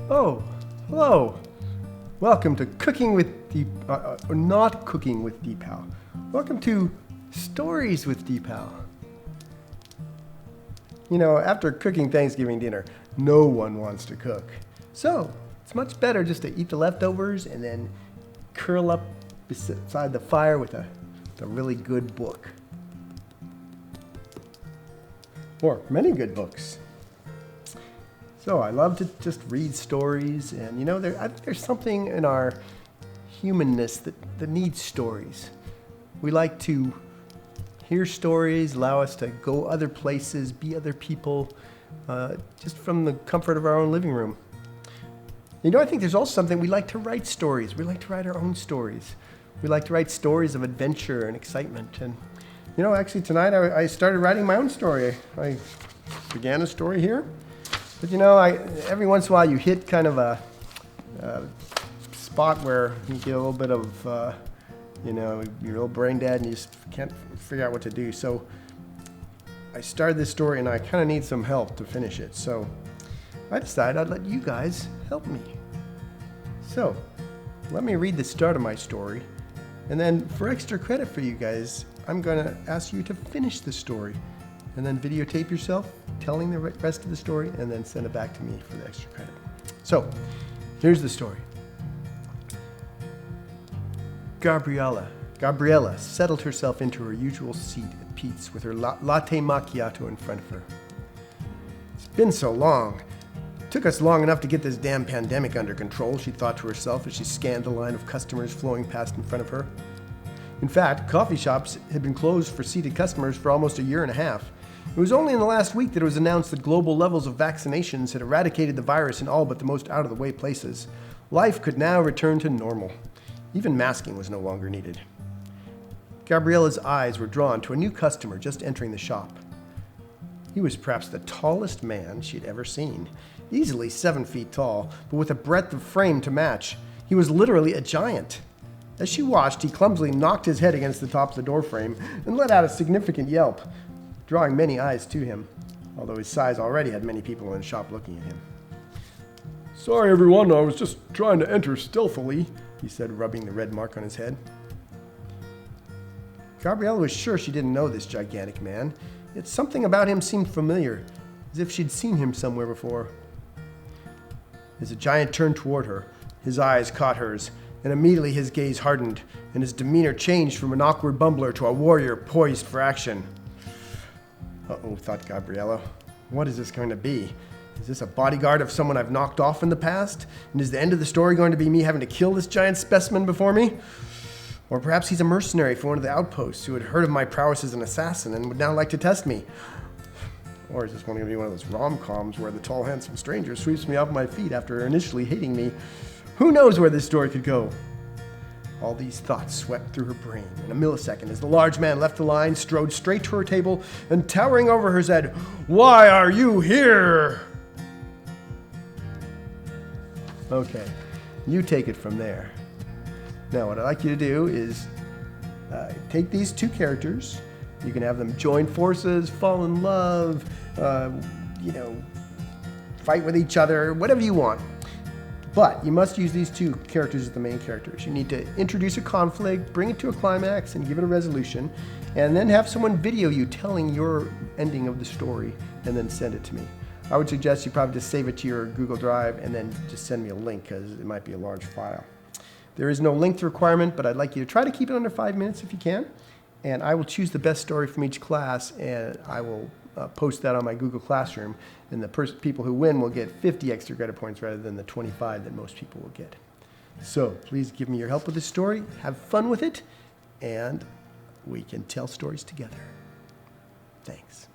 Oh, hello. Welcome to Cooking with or Not Cooking with DePal. Welcome to Stories with DePal. You know, after cooking Thanksgiving dinner, no one wants to cook. So, it's much better just to eat the leftovers and then curl up beside the fire with a really good book. Or many good books. So I love to just read stories, and you know, I think there's something in our humanness that needs stories. We like to hear stories, allow us to go other places, be other people, just from the comfort of our own living room. You know, I think there's also something we like to write stories. We like to write our own stories. We like to write stories of adventure and excitement. And you know, actually tonight I started writing my own story. I began a story here. But you know, every once in a while you hit kind of a spot where you get a little bit of, you know, you're a little brain dead and you just can't figure out what to do. So I started this story and I kind of need some help to finish it. So I decided I'd let you guys help me. So let me read the start of my story. And then for extra credit for you guys, I'm going to ask you to finish the story. And then videotape yourself telling the rest of the story and then send it back to me for the extra credit. So, here's the story. Gabriella settled herself into her usual seat at Pete's with her latte macchiato in front of her. It's been so long. It took us long enough to get this damn pandemic under control, she thought to herself as she scanned the line of customers flowing past in front of her. In fact, coffee shops had been closed for seated customers for almost a year and a half. It was only in the last week that it was announced that global levels of vaccinations had eradicated the virus in all but the most out-of-the-way places. Life could now return to normal. Even masking was no longer needed. Gabriella's eyes were drawn to a new customer just entering the shop. He was perhaps the tallest man she'd ever seen, easily 7 feet tall, but with a breadth of frame to match. He was literally a giant. As she watched, he clumsily knocked his head against the top of the doorframe and let out a significant yelp, drawing many eyes to him, although his size already had many people in the shop looking at him. "Sorry everyone, I was just trying to enter stealthily," he said, rubbing the red mark on his head. Gabriella was sure she didn't know this gigantic man, yet something about him seemed familiar, as if she'd seen him somewhere before. As the giant turned toward her, his eyes caught hers, and immediately his gaze hardened, and his demeanor changed from an awkward bumbler to a warrior poised for action. Uh-oh, thought Gabriella. What is this going to be? Is this a bodyguard of someone I've knocked off in the past? And is the end of the story going to be me having to kill this giant specimen before me? Or perhaps he's a mercenary for one of the outposts who had heard of my prowess as an assassin and would now like to test me. Or is this going to be one of those rom-coms where the tall, handsome stranger sweeps me off my feet after initially hating me? Who knows where this story could go? All these thoughts swept through her brain in a millisecond as the large man left the line, strode straight to her table, and towering over her said, "Why are you here?" Okay, you take it from there. Now, what I'd like you to do is take these two characters. You can have them join forces, fall in love, fight with each other, whatever you want. But you must use these two characters as the main characters. You need to introduce a conflict, bring it to a climax, and give it a resolution, and then have someone video you telling your ending of the story, and then send it to me. I would suggest you probably just save it to your Google Drive and then just send me a link because it might be a large file. There is no length requirement, but I'd like you to try to keep it under 5 minutes if you can. And I will choose the best story from each class, and I will post that on my Google Classroom. And the people who win will get 50 extra credit points rather than the 25 that most people will get. So please give me your help with this story. Have fun with it, and we can tell stories together. Thanks.